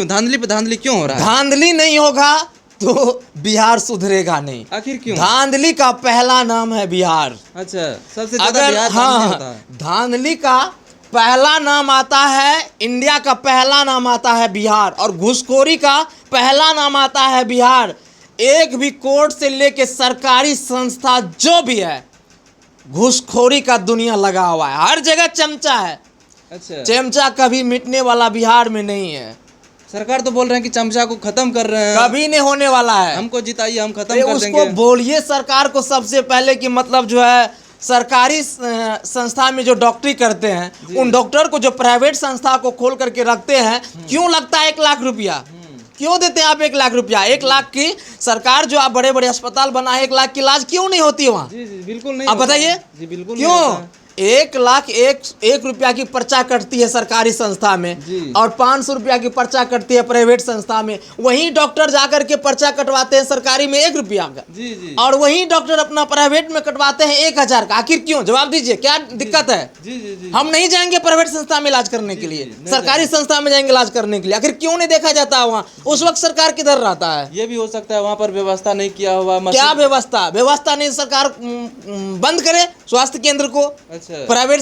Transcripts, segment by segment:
धांधली पे धांधली क्यों हो रहा है? धांधली नहीं होगा तो बिहार सुधरेगा नहीं। आखिर क्यों? धांधली का पहला नाम है बिहार। अच्छा, सबसे ज्यादा अगर बिहार धांधली होता है। धांधली का पहला नाम आता है, इंडिया का पहला नाम आता है बिहार, और घूसखोरी का पहला नाम आता है बिहार। एक भी कोर्ट से लेके सरकारी संस्था जो भी है, घूसखोरी का दुनिया लगा हुआ है, हर जगह चमचा है। अच्छा, चमचा कभी मिटने वाला बिहार में नहीं है। सरकार तो बोल रहे हैं कि चमचा को खत्म कर रहे हैं। कभी नहीं होने वाला है। हमको जिताइए, हम खत्म अरे कर उसको देंगे। बोलिए सरकार को सबसे पहले कि मतलब जो है सरकारी संस्था में जो डॉक्टरी करते हैं, उन डॉक्टर को जो प्राइवेट संस्था को खोल करके रखते हैं, क्यों लगता है 1 लाख रुपया? क्यों देते हैं आप 1 लाख रुपया? 1 लाख की सरकार जो आप बड़े बड़े अस्पताल बनाए, 1 लाख की इलाज क्यों नहीं होती है वहाँ? जी जी बिल्कुल नहीं आप होता है। बताइए जी बिल्कुल नहीं क्यों? होता है। 1 लाख एक रुपया की पर्चा कटती है सरकारी संस्था में, जी। और 500 रुपया की पर्चा कटती है प्राइवेट संस्था में। वहीं डॉक्टर जाकर के पर्चा कटवाते हैं सरकारी में 1 रुपया का, जी जी और वहीं डॉक्टर अपना प्राइवेट में कटवाते हैं 1000 का। आखिर क्यों? जवाब दीजिए, क्या दिक्कत है? जी जी जी हम नहीं जाएंगे प्राइवेट संस्था में इलाज करने के लिए, नहीं सरकारी संस्था में जाएंगे इलाज करने के लिए। आखिर क्यों नहीं देखा जाता है वहाँ? उस वक्त सरकार किधर रहता है? ये भी हो सकता है वहाँ पर व्यवस्था नहीं किया हुआ। क्या व्यवस्था नहीं? सरकार बंद करे स्वास्थ्य केंद्र को, अच्छा, प्राइवेट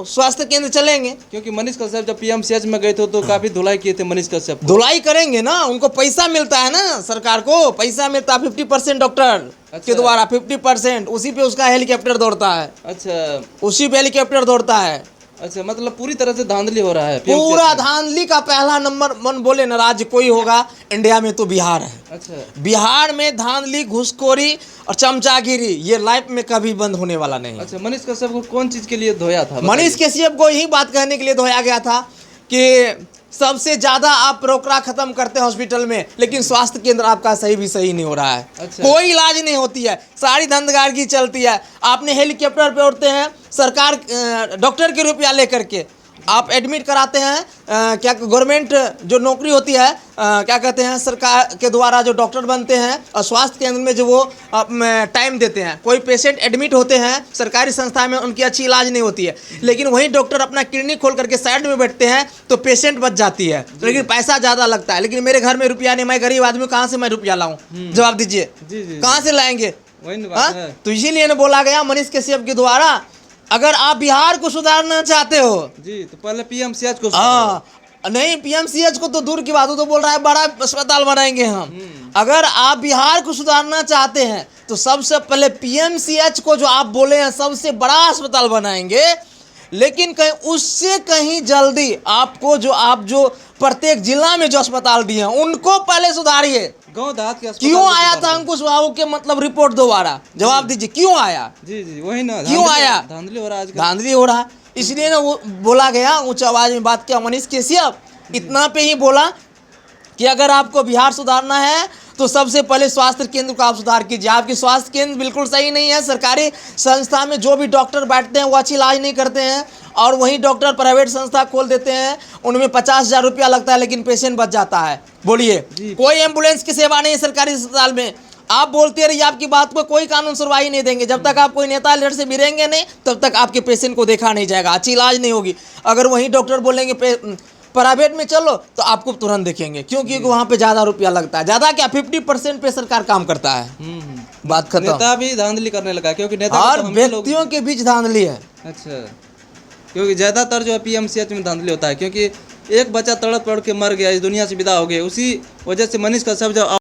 स्वास्थ्य केंद्र चलेंगे। क्योंकि मनीष कश्यप जब पीएमसीएच में गए थे तो काफी धुलाई किए थे मनीष कश्यप को। धुलाई करेंगे ना, उनको पैसा मिलता है ना, सरकार को पैसा मिलता है 50% डॉक्टर के द्वारा, 50% उसी पे उसका हेलीकॉप्टर दौड़ता है। अच्छा उसी पे हेलीकॉप्टर दौड़ता है। अच्छा, मतलब पूरी तरह से धांधली हो रहा है पूरा PMCH में। धांधली का पहला नंबर मन बोले ना राज्य कोई होगा इंडिया में तो बिहार है। अच्छा बिहार में धांधली, घूसखोरी और चमचागिरी ये लाइफ में कभी बंद होने वाला नहीं है। अच्छा, मनीष कश्यप को कौन चीज के लिए धोया था? मनीष कश्यप को यही बात कहने के लिए धोया गया था कि सबसे ज्यादा आप रोकड़ा खत्म करते हैं हॉस्पिटल में, लेकिन स्वास्थ्य केंद्र आपका सही भी सही नहीं हो रहा है। अच्छा। कोई इलाज नहीं होती है, सारी धंधगारगी चलती है। आपने हेलीकॉप्टर पे उड़ते हैं सरकार डॉक्टर के रुपया लेकर के, आप एडमिट कराते हैं क्या गवर्नमेंट जो नौकरी होती है, क्या कहते हैं, सरकार के द्वारा जो डॉक्टर बनते हैं, और स्वास्थ्य केंद्र में जो वो टाइम देते हैं। कोई पेशेंट एडमिट होते हैं सरकारी संस्था में, उनकी अच्छी इलाज नहीं होती है, लेकिन वहीं डॉक्टर अपना क्लिनिक खोल करके साइड में बैठते हैं तो पेशेंट बच जाती है, लेकिन पैसा ज़्यादा लगता है। लेकिन मेरे घर में रुपया नहीं, मैं गरीब आदमी, कहाँ से मैं रुपया लाऊं? जवाब दीजिए, जी जी कहाँ से लाएंगे? वही ना हाँ? बात है। तो इसीलिए ना बोला गया मनीष कश्यप के द्वारा, अगर आप बिहार को सुधारना चाहते हो, जी तो पहले पीएमसीएच को हाँ नहीं, पीएमसीएच को तो दूर की बात हो, तो बोल रहा है बड़ा अस्पताल बनाएंगे हम। अगर आप बिहार को सुधारना चाहते हैं तो सबसे पहले पीएमसीएच को जो आप बोले हैं सबसे बड़ा अस्पताल बनाएंगे, लेकिन कहीं उससे कहीं जल्दी आपको जो प्रत्येक जिला में जो अस्पताल दिए हैं उनको पहले सुधारिए। गांव देहात के अस्पताल क्यों में आया सुधार था करें। अंकुश बाबू के मतलब रिपोर्ट दोबारा? जवाब दीजिए, क्यों आया? जी जी वही ना, क्यों आया? धांधली हो रहा है आजकल। धांधली हो रहा है, इसलिए ना वो बोला गया, ऊंची आवाज में बात किया मनीष कश्यप। इतना पे ही बोला कि अगर आपको बिहार सुधारना है तो सबसे पहले स्वास्थ्य केंद्र को आप सुधार कीजिए। आपकी स्वास्थ्य केंद्र बिल्कुल सही नहीं है। सरकारी संस्था में जो भी डॉक्टर बैठते हैं वो अच्छी इलाज नहीं करते हैं, और वहीं डॉक्टर प्राइवेट संस्था खोल देते हैं, उनमें 50,000 रुपया लगता है, लेकिन पेशेंट बच जाता है। बोलिए, कोई एम्बुलेंस की सेवा नहीं है सरकारी अस्पताल में। आप बोलते रहिए, आपकी बात को कोई कानून सुनवाई नहीं देंगे। जब तक आप कोई नेता लीडर से मिलेंगे नहीं, तब तक आपके पेशेंट को देखा नहीं जाएगा, अच्छी इलाज नहीं होगी। अगर वहीं डॉक्टर बोलेंगे प्राइवेट में चलो तो आपको तुरंत देखेंगे, क्योंकि वहाँ पे ज़्यादा रुपया लगता है। ज़्यादा क्या, 50% पे सरकार काम करता है। बात खत्म। नेता भी धांधली करने लगा, क्योंकि नेता और तो हम ही लोग। व्यक्तियों के बीच धांधली है। अच्छा, क्योंकि ज्यादातर जो है पीएमसीएच में धांधली होता है, क्योंकि एक बच्चा तड़प तड़प के मर गया, इस दुनिया से विदा हो गया, उसी वजह से मनीष कश्यप जब